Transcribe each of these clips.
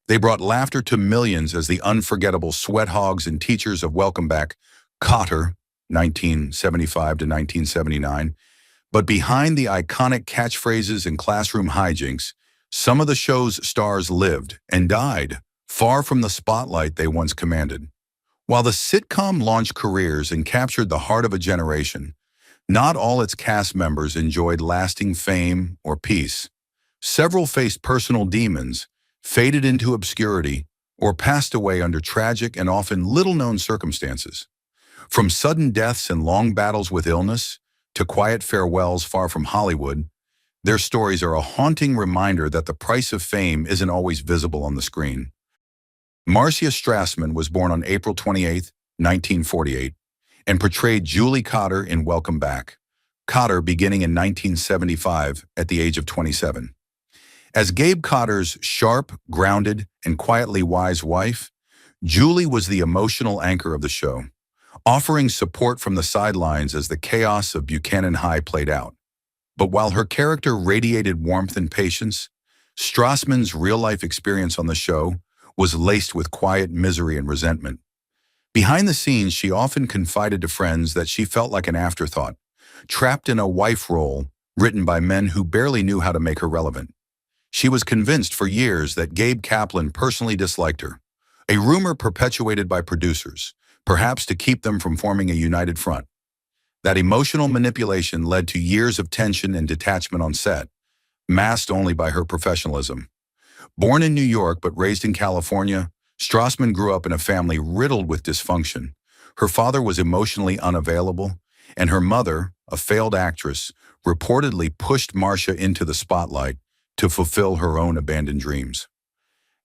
They brought laughter to millions as the unforgettable Sweathogs and teachers of Welcome Back, Kotter, 1975 to 1979. But behind the iconic catchphrases and classroom hijinks, some of the show's stars lived and died far from the spotlight they once commanded. While the sitcom launched careers and captured the heart of a generation, not all its cast members enjoyed lasting fame or peace. Several faced personal demons, faded into obscurity, or passed away under tragic and often little-known circumstances. From sudden deaths and long battles with illness to quiet farewells far from Hollywood, their stories are a haunting reminder that the price of fame isn't always visible on the screen. Marcia Straman was born on April 28, 1948, and portrayed Julie Kotter in Welcome Back, Kotter beginning in 1975 at the age of 27. As Gabe Kotter's sharp, grounded, and quietly wise wife, Julie was the emotional anchor of the show, offering support from the sidelines as the chaos of Buchanan High played out. But while her character radiated warmth and patience, Strassman's real-life experience on the show was laced with quiet misery and resentment. Behind the scenes, she often confided to friends that she felt like an afterthought, trapped in a wife role written by men who barely knew how to make her relevant. She was convinced for years that Gabe Kaplan personally disliked her, a rumor perpetuated by producers, perhaps to keep them from forming a united front. That emotional manipulation led to years of tension and detachment on set, masked only by her professionalism. Born in New York but raised in California, Strassman grew up in a family riddled with dysfunction. Her father was emotionally unavailable, and her mother, a failed actress, reportedly pushed Marcia into the spotlight to fulfill her own abandoned dreams.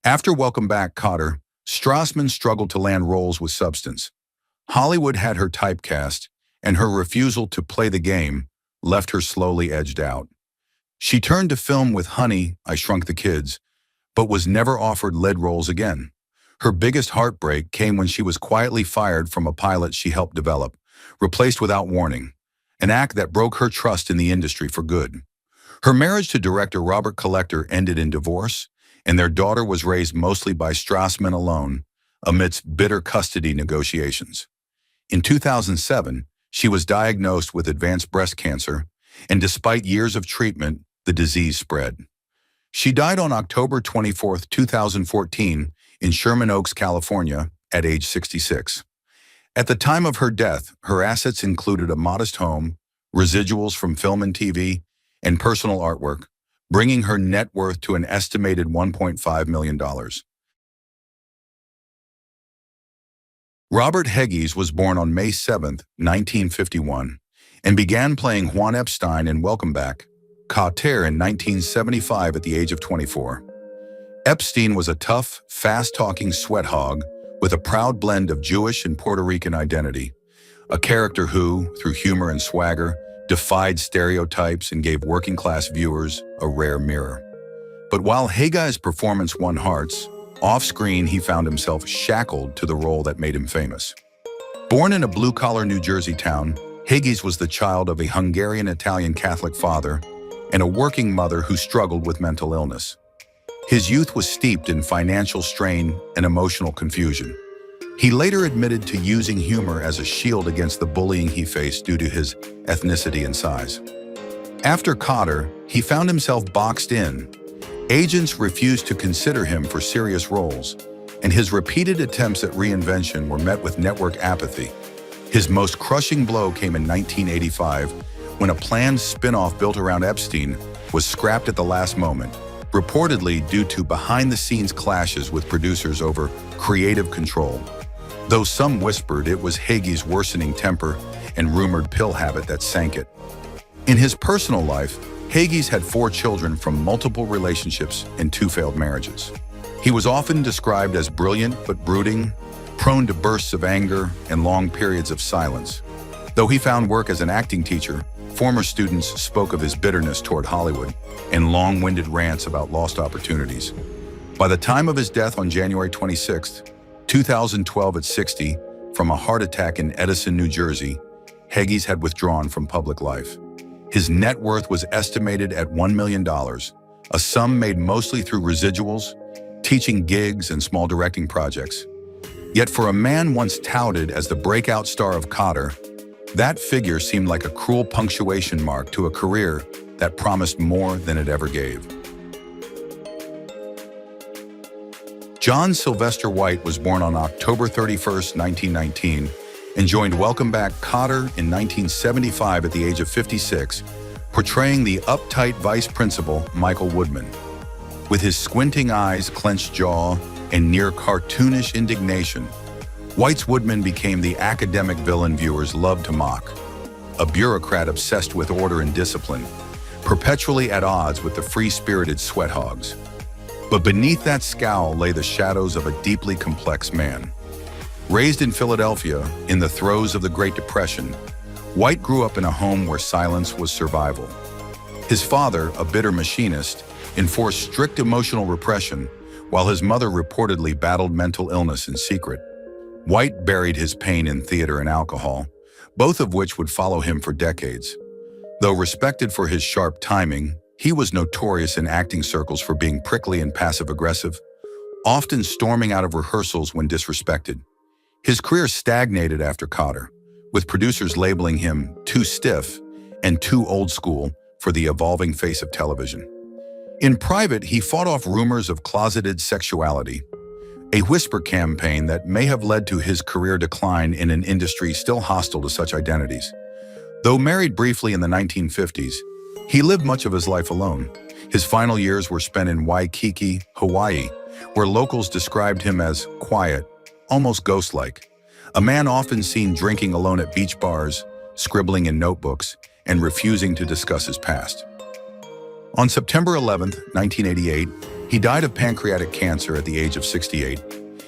After Welcome Back, Kotter, Strassman struggled to land roles with substance. Hollywood had her typecast, and her refusal to play the game left her slowly edged out. She turned to film with Honey, I Shrunk the Kids, but was never offered lead roles again. Her biggest heartbreak came when she was quietly fired from a pilot she helped develop, replaced without warning, an act that broke her trust in the industry for good. Her marriage to director Robert Collector ended in divorce, and their daughter was raised mostly by Strassman alone, amidst bitter custody negotiations. In 2007, she was diagnosed with advanced breast cancer, and despite years of treatment, the disease spread. She died on October 24, 2014, in Sherman Oaks, California, at age 66. At the time of her death, her assets included a modest home, residuals from film and TV, and personal artwork, bringing her net worth to an estimated $1.5 million. Robert Hegis was born on May 7, 1951, and began playing Juan Epstein in Welcome Back, Kotter in 1975 at the age of 24. Epstein was a tough, fast-talking sweat hog with a proud blend of Jewish and Puerto Rican identity, a character who, through humor and swagger, defied stereotypes and gave working-class viewers a rare mirror. But while Hegis' performance won hearts, off-screen he found himself shackled to the role that made him famous. Born in a blue-collar New Jersey town, Hegis was the child of a Hungarian-Italian Catholic father and a working mother who struggled with mental illness. His youth was steeped in financial strain and emotional confusion. He later admitted to using humor as a shield against the bullying he faced due to his ethnicity and size. After Kotter, he found himself boxed in. Agents refused to consider him for serious roles, and his repeated attempts at reinvention were met with network apathy. His most crushing blow came in 1985, when a planned spin-off built around Epstein was scrapped at the last moment, reportedly due to behind-the-scenes clashes with producers over creative control, though some whispered it was Hegis' worsening temper and rumored pill habit that sank it. In his personal life, Hegis had 4 children from multiple relationships and 2 failed marriages. He was often described as brilliant but brooding, prone to bursts of anger and long periods of silence. Though he found work as an acting teacher, former students spoke of his bitterness toward Hollywood and long-winded rants about lost opportunities. By the time of his death on January 26, 2012 at 60, from a heart attack in Edison, New Jersey, Hegis had withdrawn from public life. His net worth was estimated at $1 million, a sum made mostly through residuals, teaching gigs and small directing projects. Yet for a man once touted as the breakout star of Kotter, that figure seemed like a cruel punctuation mark to a career that promised more than it ever gave. John Sylvester White was born on October 31, 1919, and joined Welcome Back Kotter in 1975 at the age of 56, portraying the uptight vice principal Michael Woodman. With his squinting eyes, clenched jaw, and near cartoonish indignation, White's Woodman became the academic villain viewers loved to mock, a bureaucrat obsessed with order and discipline, perpetually at odds with the free-spirited Sweathogs. But beneath that scowl lay the shadows of a deeply complex man. Raised in Philadelphia, in the throes of the Great Depression, White grew up in a home where silence was survival. His father, a bitter machinist, enforced strict emotional repression, while his mother reportedly battled mental illness in secret. White buried his pain in theater and alcohol, both of which would follow him for decades. Though respected for his sharp timing, he was notorious in acting circles for being prickly and passive-aggressive, often storming out of rehearsals when disrespected. His career stagnated after Kotter, with producers labeling him too stiff and too old school for the evolving face of television. In private, he fought off rumors of closeted sexuality, a whisper campaign that may have led to his career decline in an industry still hostile to such identities. Though married briefly in the 1950s, he lived much of his life alone. His final years were spent in Waikiki, Hawaii, where locals described him as quiet, almost ghost-like, a man often seen drinking alone at beach bars, scribbling in notebooks, and refusing to discuss his past. On September 11, 1988, he died of pancreatic cancer at the age of 68.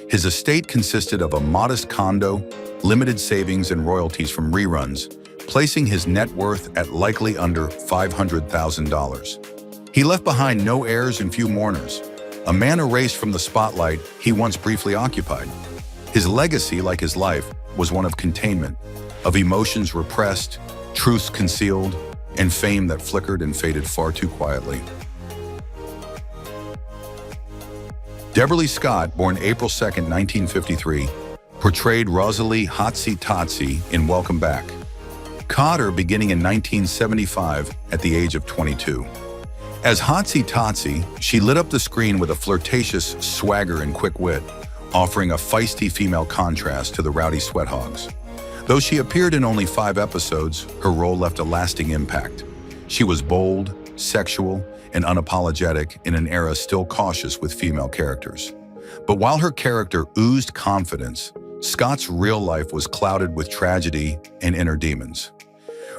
His estate consisted of a modest condo, limited savings and royalties from reruns, placing his net worth at likely under $500,000. He left behind no heirs and few mourners, a man erased from the spotlight he once briefly occupied. His legacy, like his life, was one of containment, of emotions repressed, truths concealed, and fame that flickered and faded far too quietly. Beverly Scott, born April 2, 1953, portrayed Rosalie Hotsy Totsy in Welcome Back Kotter beginning in 1975 at the age of 22. As Hotsy Totsy, she lit up the screen with a flirtatious swagger and quick wit, offering a feisty female contrast to the rowdy Sweathogs. Though she appeared in only 5 episodes, her role left a lasting impact. She was bold, sexual, and unapologetic in an era still cautious with female characters. But while her character oozed confidence, Scott's real life was clouded with tragedy and inner demons.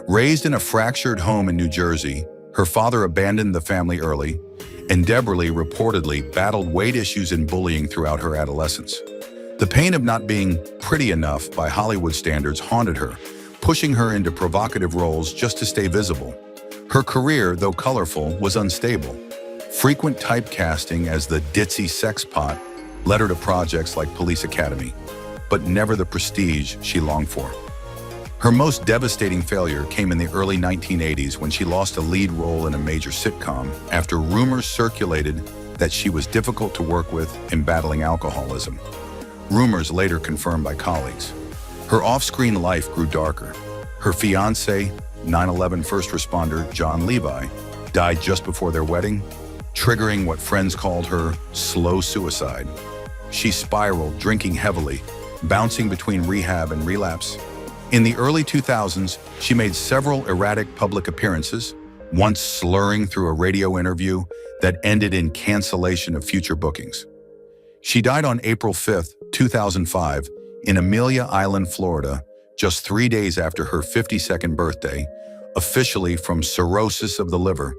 Raised in a fractured home in New Jersey, her father abandoned the family early, and Beverly reportedly battled weight issues and bullying throughout her adolescence. The pain of not being pretty enough by Hollywood standards haunted her, pushing her into provocative roles just to stay visible. Her career, though colorful, was unstable. Frequent typecasting as the ditzy sex pot led her to projects like Police Academy, but never the prestige she longed for. Her most devastating failure came in the early 1980s when she lost a lead role in a major sitcom after rumors circulated that she was difficult to work with and battling alcoholism. Rumors later confirmed by colleagues. Her off-screen life grew darker. Her fiancé, 9/11 first responder John Levi, died just before their wedding, triggering what friends called her slow suicide. She spiraled, drinking heavily, bouncing between rehab and relapse. In the early 2000s, she made several erratic public appearances, once slurring through a radio interview that ended in cancellation of future bookings. She died on April 5, 2005, in Amelia Island, Florida, just 3 days after her 52nd birthday, officially from cirrhosis of the liver,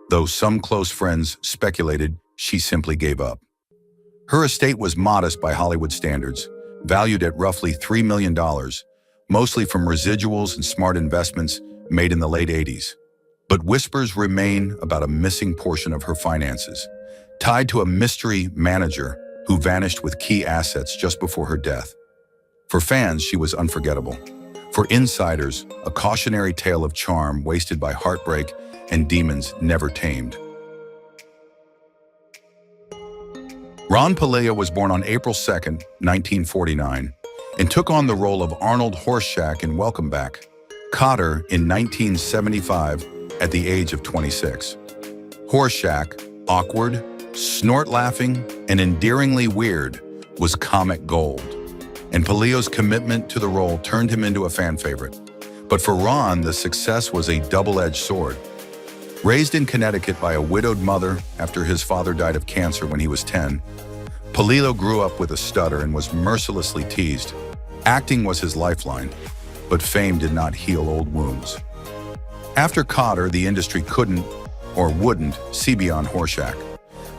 though some close friends speculated she simply gave up. Her estate was modest by Hollywood standards, valued at roughly $3 million, mostly from residuals and smart investments made in the late 80s. But whispers remain about a missing portion of her finances, tied to a mystery manager who vanished with key assets just before her death. For fans, she was unforgettable. For insiders, a cautionary tale of charm wasted by heartbreak and demons never tamed. Ron Palillo was born on April 2, 1949, and took on the role of Arnold Horshack in Welcome Back, Kotter in 1975 at the age of 26. Horshack, awkward, snort-laughing, and endearingly weird, was comic gold, and Palillo's commitment to the role turned him into a fan favorite. But for Ron, the success was a double-edged sword. Raised in Connecticut by a widowed mother after his father died of cancer when he was 10, Palillo grew up with a stutter and was mercilessly teased. Acting was his lifeline, but fame did not heal old wounds. After Kotter, the industry couldn't, or wouldn't, see beyond Horshack.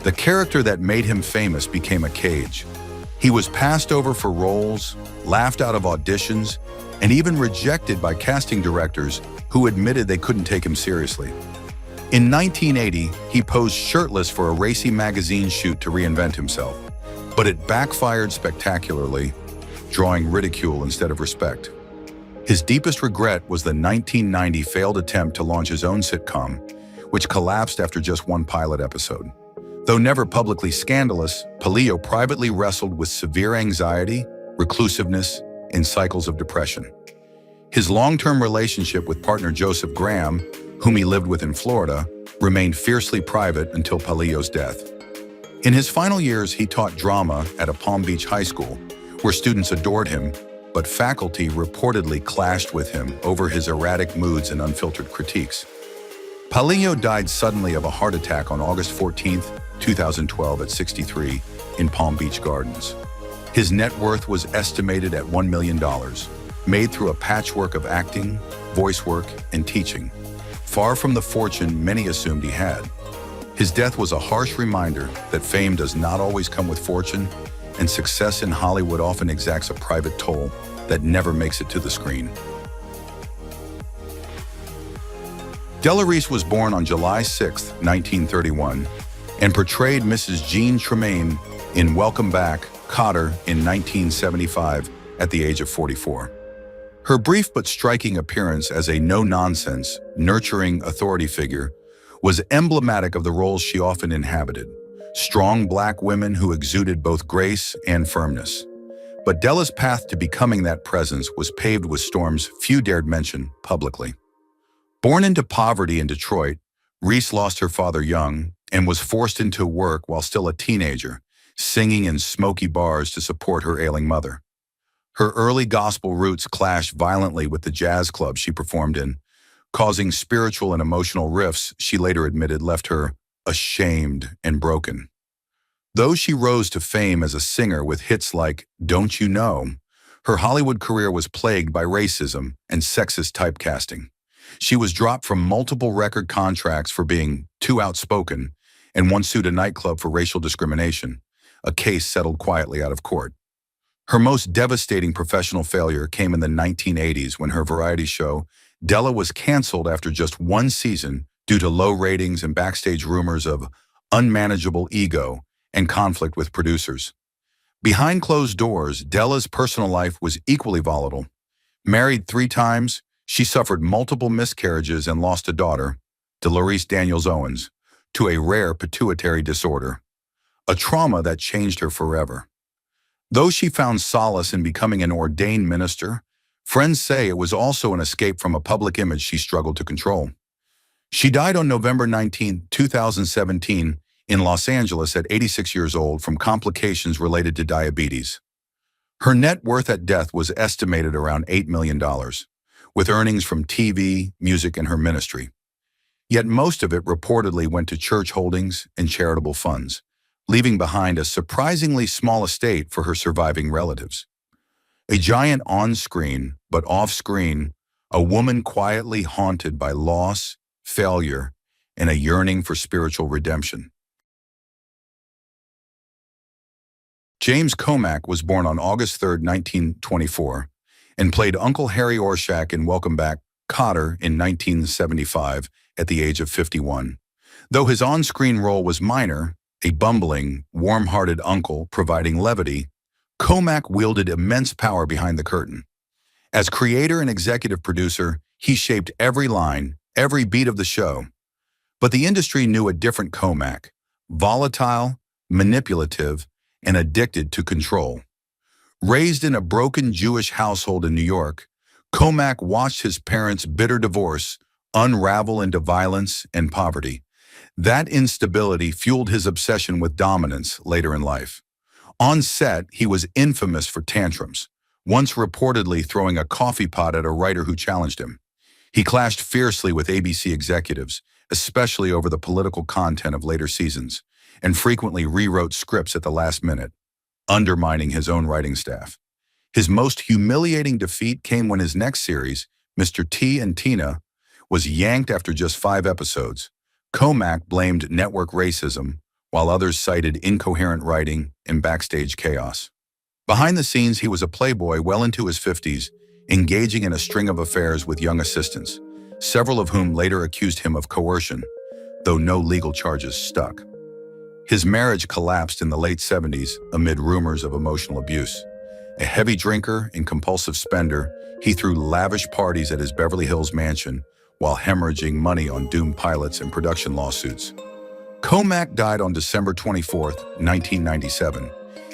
The character that made him famous became a cage. He was passed over for roles, laughed out of auditions, and even rejected by casting directors who admitted they couldn't take him seriously. In 1980, he posed shirtless for a racy magazine shoot to reinvent himself, but it backfired spectacularly, drawing ridicule instead of respect. His deepest regret was the 1990 failed attempt to launch his own sitcom, which collapsed after just one pilot episode. Though never publicly scandalous, Palillo privately wrestled with severe anxiety, reclusiveness, and cycles of depression. His long-term relationship with partner Joseph Graham, whom he lived with in Florida, remained fiercely private until Palillo's death. In his final years, he taught drama at a Palm Beach high school, where students adored him, but faculty reportedly clashed with him over his erratic moods and unfiltered critiques. Palillo died suddenly of a heart attack on August 14, 2012 at 63 in Palm Beach Gardens. His net worth was estimated at $1 million, made through a patchwork of acting, voice work, and teaching, far from the fortune many assumed he had. His death was a harsh reminder that fame does not always come with fortune, and success in Hollywood often exacts a private toll that never makes it to the screen. Della Reese was born on July 6, 1931, and portrayed Mrs. Jean Tremaine in Welcome Back, Kotter in 1975 at the age of 44. Her brief but striking appearance as a no-nonsense, nurturing authority figure was emblematic of the roles she often inhabited, strong black women who exuded both grace and firmness. But Della's path to becoming that presence was paved with storms few dared mention publicly. Born into poverty in Detroit, Reese lost her father young and was forced into work while still a teenager, singing in smoky bars to support her ailing mother. Her early gospel roots clashed violently with the jazz club she performed in, causing spiritual and emotional rifts she later admitted left her ashamed and broken. Though she rose to fame as a singer with hits like Don't You Know, her Hollywood career was plagued by racism and sexist typecasting. She was dropped from multiple record contracts for being too outspoken and once sued a nightclub for racial discrimination, a case settled quietly out of court. Her most devastating professional failure came in the 1980s when her variety show, Della, was canceled after just one season due to low ratings and backstage rumors of unmanageable ego and conflict with producers. Behind closed doors, Della's personal life was equally volatile. Married 3 times, she suffered multiple miscarriages and lost a daughter, Dolores Daniels Owens, to a rare pituitary disorder, a trauma that changed her forever. Though she found solace in becoming an ordained minister, friends say it was also an escape from a public image she struggled to control. She died on November 19, 2017, in Los Angeles at 86 years old from complications related to diabetes. Her net worth at death was estimated around $8 million, with earnings from TV, music, and her ministry. Yet most of it reportedly went to church holdings and charitable funds, leaving behind a surprisingly small estate for her surviving relatives. A giant on-screen, but off-screen, a woman quietly haunted by loss, failure, and a yearning for spiritual redemption. James Comarmac was born on August 3, 1924, and played Uncle Harry Orshak in Welcome Back, Kotter in 1975 at the age of 51. Though his on-screen role was minor, a bumbling, warm-hearted uncle providing levity, Comarmac wielded immense power behind the curtain. As creator and executive producer, he shaped every line, every beat of the show. But the industry knew a different Comarmac, volatile, manipulative, and addicted to control. Raised in a broken Jewish household in New York, Comarmac watched his parents' bitter divorce unravel into violence and poverty. That instability fueled his obsession with dominance later in life. On set, he was infamous for tantrums, once reportedly throwing a coffee pot at a writer who challenged him. He clashed fiercely with ABC executives, especially over the political content of later seasons, and frequently rewrote scripts at the last minute, undermining his own writing staff. His most humiliating defeat came when his next series, Mr. T and Tina, was yanked after just 5 episodes. Comarmac blamed network racism, while others cited incoherent writing and backstage chaos. Behind the scenes, he was a playboy well into his 50s, engaging in a string of affairs with young assistants, several of whom later accused him of coercion, though no legal charges stuck. His marriage collapsed in the late 70s amid rumors of emotional abuse. A heavy drinker and compulsive spender, he threw lavish parties at his Beverly Hills mansion while hemorrhaging money on doomed pilots and production lawsuits. Comarmac died on December 24, 1997,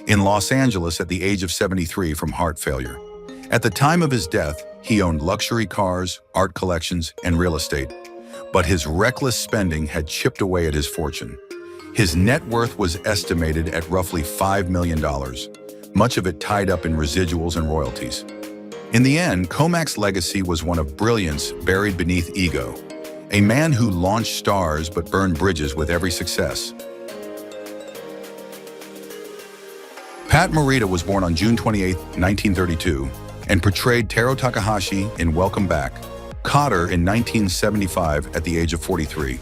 in Los Angeles at the age of 73 from heart failure. At the time of his death, he owned luxury cars, art collections, and real estate, but his reckless spending had chipped away at his fortune. His net worth was estimated at roughly $5 million, much of it tied up in residuals and royalties. In the end, Comarmac's legacy was one of brilliance buried beneath ego, a man who launched stars but burned bridges with every success. Pat Morita was born on June 28, 1932, and portrayed Taro Takahashi in Welcome Back, Kotter in 1975 at the age of 43.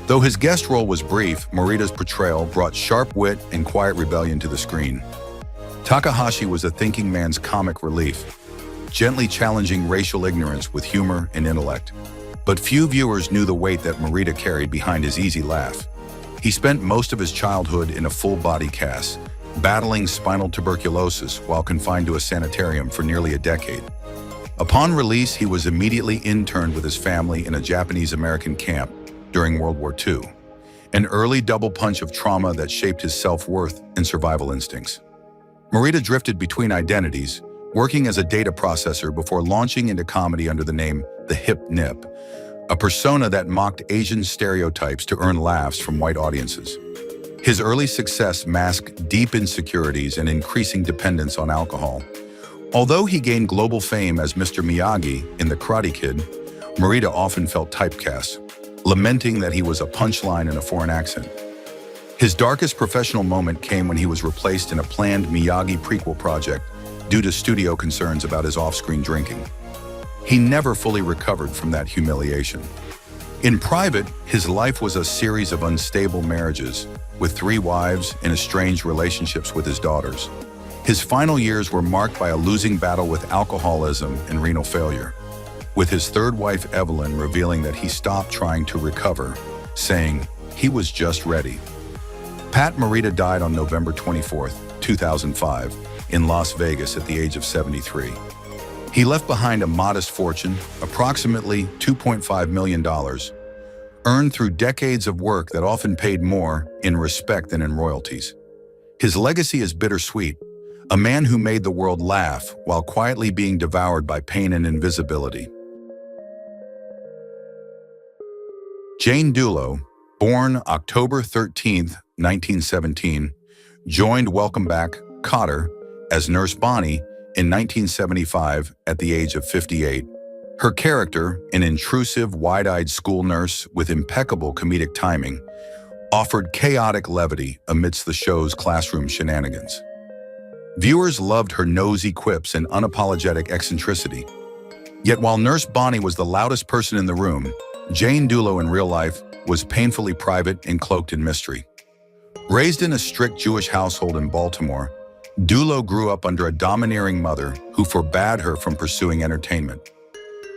Though his guest role was brief, Morita's portrayal brought sharp wit and quiet rebellion to the screen. Takahashi was a thinking man's comic relief, gently challenging racial ignorance with humor and intellect. But few viewers knew the weight that Marita carried behind his easy laugh. He spent most of his childhood in a full-body cast, battling spinal tuberculosis while confined to a sanitarium for nearly a decade. Upon release, he was immediately interned with his family in a Japanese-American camp during World War II, an early double punch of trauma that shaped his self-worth and survival instincts. Marita drifted between identities, working as a data processor before launching into comedy under the name The Hip Nip, a persona that mocked Asian stereotypes to earn laughs from white audiences. His early success masked deep insecurities and increasing dependence on alcohol. Although he gained global fame as Mr. Miyagi in The Karate Kid, Marita often felt typecast, lamenting that he was a punchline in a foreign accent. His darkest professional moment came when he was replaced in a planned Miyagi prequel project due to studio concerns about his off-screen drinking. He never fully recovered from that humiliation. In private, his life was a series of unstable marriages, with 3 wives and estranged relationships with his daughters. His final years were marked by a losing battle with alcoholism and renal failure, with his 3rd wife Edelman revealing that he stopped trying to recover, saying he was just ready. Pat Marita died on November 24, 2005, in Las Vegas at the age of 73. He left behind a modest fortune, approximately $2.5 million, earned through decades of work that often paid more in respect than in royalties. His legacy is bittersweet, a man who made the world laugh while quietly being devoured by pain and invisibility. Jane Dulo, born October 13, 1917, joined Welcome Back, Kotter, as Nurse Bonnie in 1975 at the age of 58. Her character, an intrusive, wide-eyed school nurse with impeccable comedic timing, offered chaotic levity amidst the show's classroom shenanigans. Viewers loved her nosy quips and unapologetic eccentricity. Yet while Nurse Bonnie was the loudest person in the room, Jane Dulo in real life was painfully private and cloaked in mystery. Raised in a strict Jewish household in Baltimore, Dulo grew up under a domineering mother who forbade her from pursuing entertainment.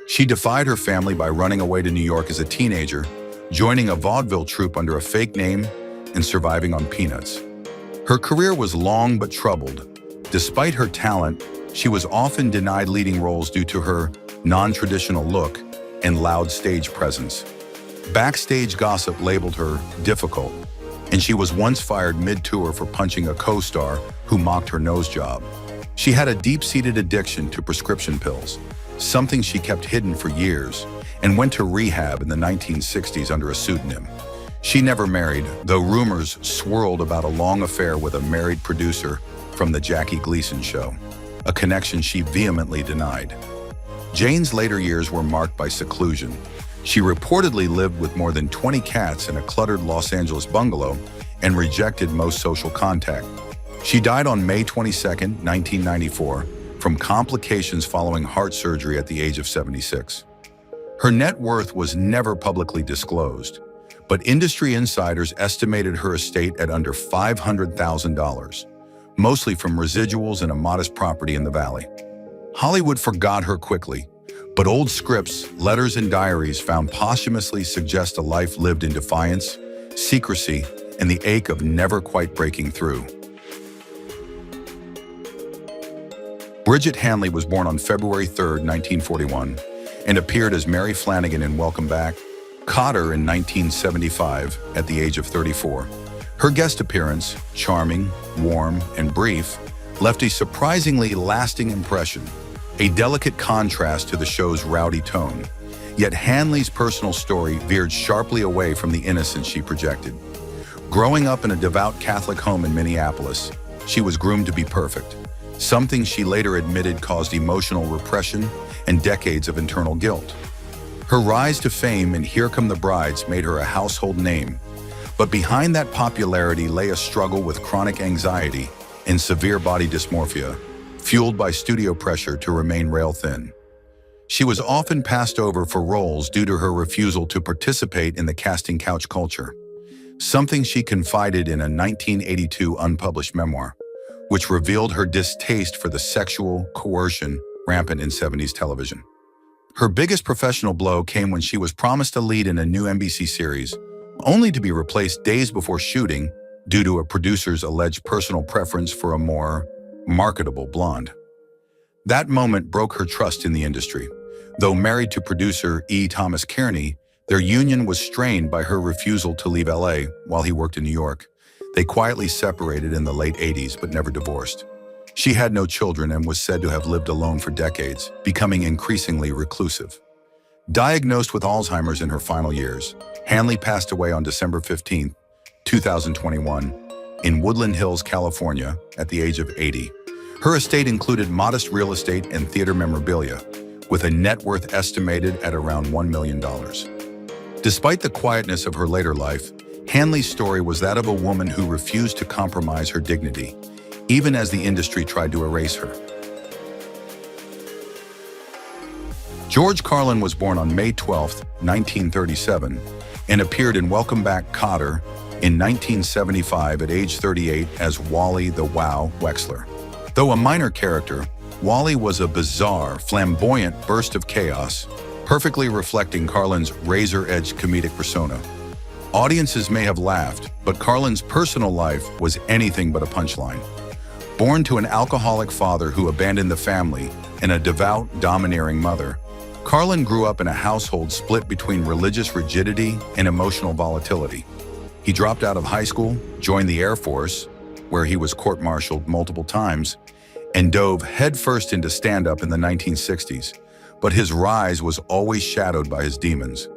She defied her family by running away to New York as a teenager, joining a vaudeville troupe under a fake name, and surviving on peanuts. Her career was long but troubled. Despite her talent, she was often denied leading roles due to her non-traditional look and loud stage presence. Backstage gossip labeled her difficult, and she was once fired mid-tour for punching a co-star who mocked her nose job. She had a deep-seated addiction to prescription pills, something she kept hidden for years, and went to rehab in the 1960s under a pseudonym. She never married, though rumors swirled about a long affair with a married producer from the Jackie Gleason show, a connection she vehemently denied. Jane's later years were marked by seclusion. She reportedly lived with more than 20 cats in a cluttered Los Angeles bungalow and rejected most social contact. She died on May 22, 1994, from complications following heart surgery at the age of 76. Her net worth was never publicly disclosed, but industry insiders estimated her estate at under $500,000, mostly from residuals and a modest property in the valley. Hollywood forgot her quickly, but old scripts, letters, and diaries found posthumously suggest a life lived in defiance, secrecy, and the ache of never quite breaking through. Bridget Hanley was born on February 3, 1941, and appeared as Mary Flanagan in Welcome Back, Kotter in 1975 at the age of 34. Her guest appearance, charming, warm, and brief, left a surprisingly lasting impression, a delicate contrast to the show's rowdy tone. Yet Hanley's personal story veered sharply away from the innocence she projected. Growing up in a devout Catholic home in Minneapolis, she was groomed to be perfect, something she later admitted caused emotional repression and decades of internal guilt. Her rise to fame in Here Come the Brides made her a household name, but behind that popularity lay a struggle with chronic anxiety and severe body dysmorphia, fueled by studio pressure to remain rail-thin. She was often passed over for roles due to her refusal to participate in the casting couch culture, something she confided in a 1982 unpublished memoir, which revealed her distaste for the sexual coercion rampant in 70s television. Her biggest professional blow came when she was promised a lead in a new NBC series, only to be replaced days before shooting due to a producer's alleged personal preference for a more marketable blonde. That moment broke her trust in the industry. Though married to producer E. Thomas Kearney, their union was strained by her refusal to leave LA while he worked in New York. They quietly separated in the late 80s but never divorced. She had no children and was said to have lived alone for decades, becoming increasingly reclusive. Diagnosed with Alzheimer's in her final years, Hanley passed away on December 15, 2021, in Woodland Hills, California, at the age of 80. Her estate included modest real estate and theater memorabilia, with a net worth estimated at around $1 million. Despite the quietness of her later life, Hanley's story was that of a woman who refused to compromise her dignity, even as the industry tried to erase her. George Carlin was born on May 12, 1937, and appeared in Welcome Back, Kotter in 1975 at age 38 as Wally the Wow Wexler. Though a minor character, Wally was a bizarre, flamboyant burst of chaos, perfectly reflecting Carlin's razor-edged comedic persona. Audiences may have laughed, but Carlin's personal life was anything but a punchline. Born to an alcoholic father who abandoned the family and a devout, domineering mother, Carlin grew up in a household split between religious rigidity and emotional volatility. He dropped out of high school, joined the Air Force, where he was court-martialed multiple times, and dove headfirst into stand-up in the 1960s, but his rise was always shadowed by his demons.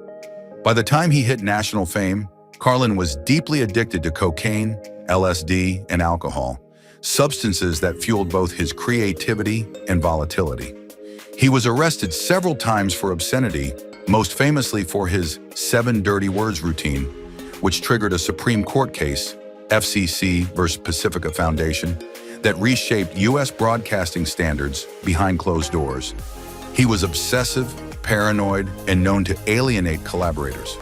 By the time he hit national fame, Carlin was deeply addicted to cocaine, LSD, and alcohol, substances that fueled both his creativity and volatility. He was arrested several times for obscenity, most famously for his 7 dirty words routine, which triggered a Supreme Court case, FCC versus Pacifica Foundation, that reshaped U.S. broadcasting standards behind closed doors. He was obsessive, paranoid, and known to alienate collaborators.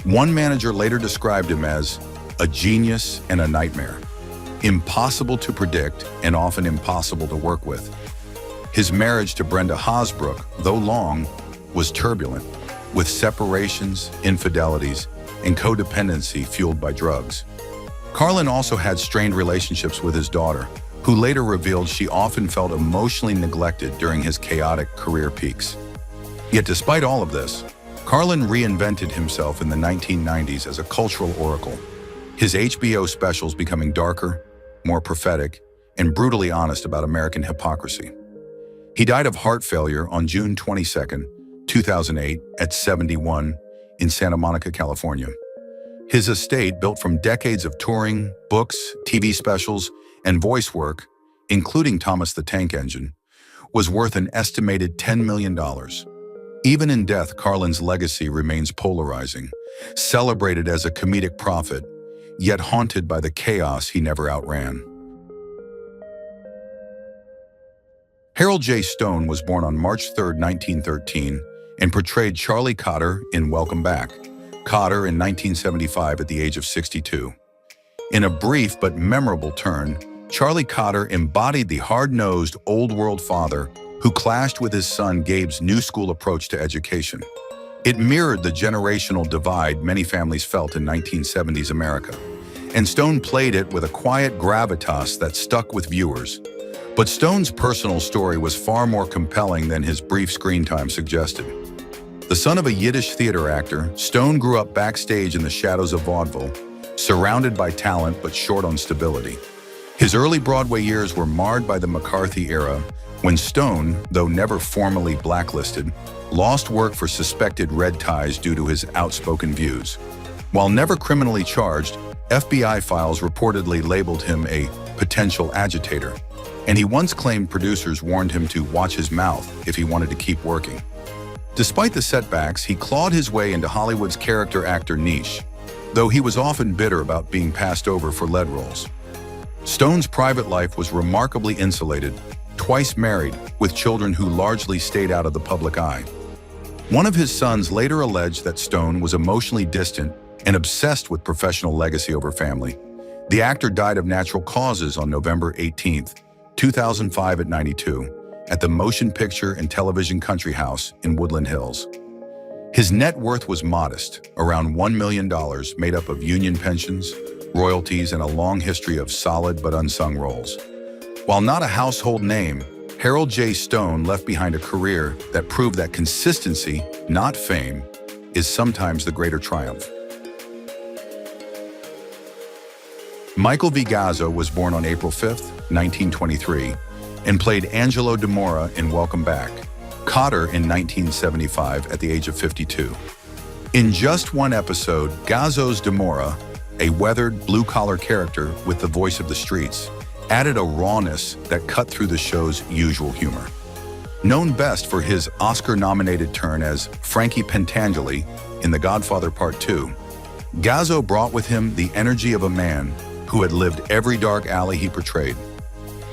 One manager later described him as a genius and a nightmare, impossible to predict and often impossible to work with. His marriage to Brenda Hosbrook, though long, was turbulent, with separations, infidelities, and codependency fueled by drugs. Carlin also had strained relationships with his daughter, who later revealed she often felt emotionally neglected during his chaotic career peaks. Yet despite all of this, Carlin reinvented himself in the 1990s as a cultural oracle. his HBO specials becoming darker, more prophetic, and brutally honest about American hypocrisy. He died of heart failure on June 22, 2008, at 71 in Santa Monica, California. His estate, built from decades of touring, books, TV specials, and voice work, including Thomas the Tank Engine, was worth an estimated $10 million. Even in death, Carlin's legacy remains polarizing, celebrated as a comedic prophet, yet haunted by the chaos he never outran. Harold J. Stone was born on March 3, 1913, and portrayed Charlie Kotter in Welcome Back, Kotter in 1975 at the age of 62. In a brief but memorable turn, Charlie Kotter embodied the hard-nosed, old-world father who clashed with his son Gabe's new school approach to education. It mirrored the generational divide many families felt in 1970s America, and Stone played it with a quiet gravitas that stuck with viewers. But Stone's personal story was far more compelling than his brief screen time suggested. The son of a Yiddish theater actor, Stone grew up backstage in the shadows of vaudeville, surrounded by talent but short on stability. His early Broadway years were marred by the McCarthy era, when Stone, though never formally blacklisted, lost work for suspected red ties due to his outspoken views. While never criminally charged, FBI files reportedly labeled him a potential agitator, and he once claimed producers warned him to watch his mouth if he wanted to keep working. Despite the setbacks, he clawed his way into Hollywood's character actor niche, though he was often bitter about being passed over for lead roles. Stone's private life was remarkably insulated, twice married, with children who largely stayed out of the public eye. One of his sons later alleged that Stone was emotionally distant and obsessed with professional legacy over family. The actor died of natural causes on November 18, 2005 at 92, at the Motion Picture and Television Country House in Woodland Hills. His net worth was modest, around $1 million, made up of union pensions, royalties, and a long history of solid but unsung roles. While not a household name, Harold J. Stone left behind a career that proved that consistency, not fame, is sometimes the greater triumph. Michael V. Gazo was born on April 5, 1923, and played Angelo DeMora in Welcome Back, Kotter in 1975 at the age of 52. In just one episode, Gazo's DeMora, a weathered, blue-collar character with the voice of the streets, added a rawness that cut through the show's usual humor. Known best for his Oscar-nominated turn as Frankie Pentangeli in The Godfather Part 2, Gazo brought with him the energy of a man who had lived every dark alley he portrayed.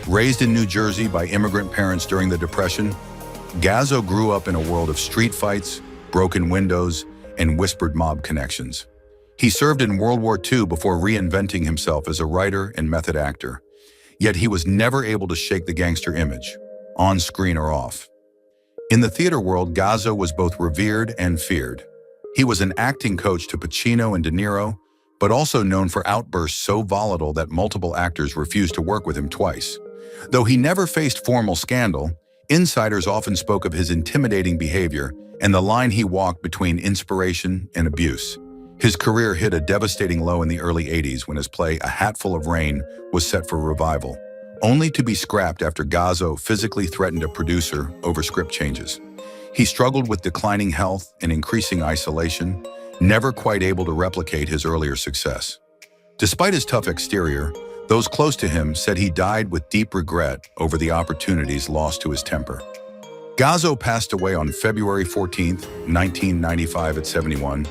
Raised in New Jersey by immigrant parents during the Depression, Gazo grew up in a world of street fights, broken windows, and whispered mob connections. He served in World War II before reinventing himself as a writer and method actor, yet he was never able to shake the gangster image, on screen or off. In the theater world, Gazo was both revered and feared. He was an acting coach to Pacino and De Niro, but also known for outbursts so volatile that multiple actors refused to work with him twice. Though he never faced formal scandal, insiders often spoke of his intimidating behavior and the line he walked between inspiration and abuse. His career hit a devastating low in the early 80s when his play A Hatful of Rain was set for revival, only to be scrapped after Gazo physically threatened a producer over script changes. He struggled with declining health and increasing isolation, never quite able to replicate his earlier success. Despite his tough exterior, those close to him said he died with deep regret over the opportunities lost to his temper. Gazo passed away on February 14, 1995 at 71,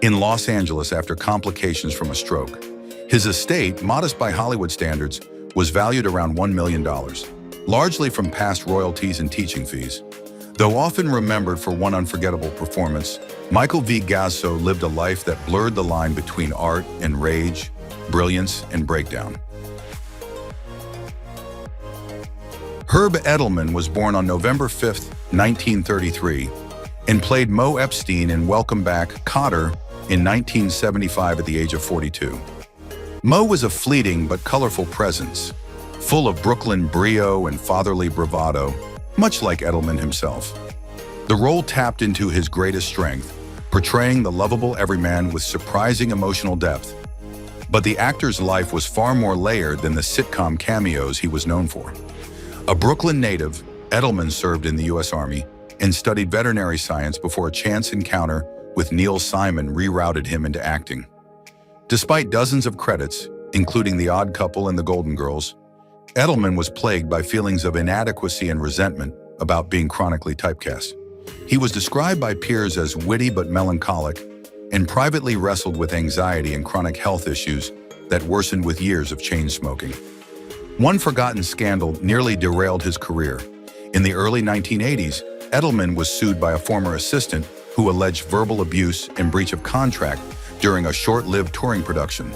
in Los Angeles after complications from a stroke. His estate, modest by Hollywood standards, was valued around $1 million, largely from past royalties and teaching fees. Though often remembered for one unforgettable performance, Michael V. Gazo lived a life that blurred the line between art and rage, brilliance and breakdown. Herb Edelman was born on November 5, 1933, and played Mo Epstein in Welcome Back, Kotter in 1975 at the age of 42. Mo was a fleeting but colorful presence, full of Brooklyn brio and fatherly bravado, much like Edelman himself. The role tapped into his greatest strength, portraying the lovable everyman with surprising emotional depth. But the actor's life was far more layered than the sitcom cameos he was known for. A Brooklyn native, Edelman served in the U.S. Army and studied veterinary science before a chance encounter with Neil Simon rerouted him into acting. Despite dozens of credits, including The Odd Couple and The Golden Girls, Edelman was plagued by feelings of inadequacy and resentment about being chronically typecast. He was described by peers as witty but melancholic and privately wrestled with anxiety and chronic health issues that worsened with years of chain smoking. One forgotten scandal nearly derailed his career. In the early 1980s, Edelman was sued by a former assistant who alleged verbal abuse and breach of contract during a short-lived touring production.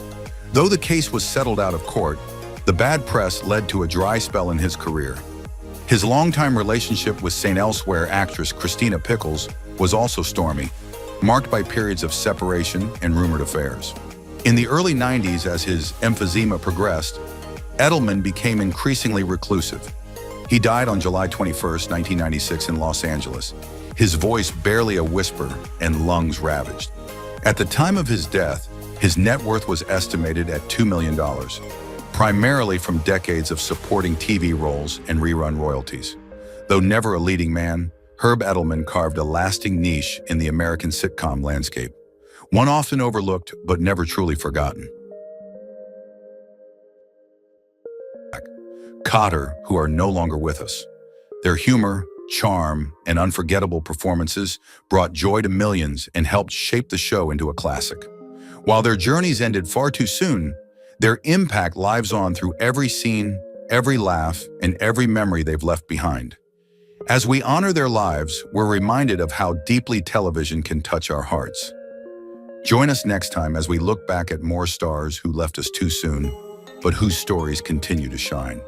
Though the case was settled out of court, the bad press led to a dry spell in his career. His longtime relationship with St. Elsewhere actress Christina Pickles was also stormy, marked by periods of separation and rumored affairs. In the early 90s, as his emphysema progressed, Edelman became increasingly reclusive. He died on July 21, 1996 in Los Angeles, his voice barely a whisper and lungs ravaged. At the time of his death, his net worth was estimated at $2 million, primarily from decades of supporting TV roles and rerun royalties. Though never a leading man, Herb Edelman carved a lasting niche in the American sitcom landscape, one often overlooked but never truly forgotten. Kotter, who are no longer with us. Their humor, charm, and unforgettable performances brought joy to millions and helped shape the show into a classic. While their journeys ended far too soon, their impact lives on through every scene, every laugh, and every memory they've left behind. As we honor their lives, we're reminded of how deeply television can touch our hearts. Join us next time as we look back at more stars who left us too soon, but whose stories continue to shine.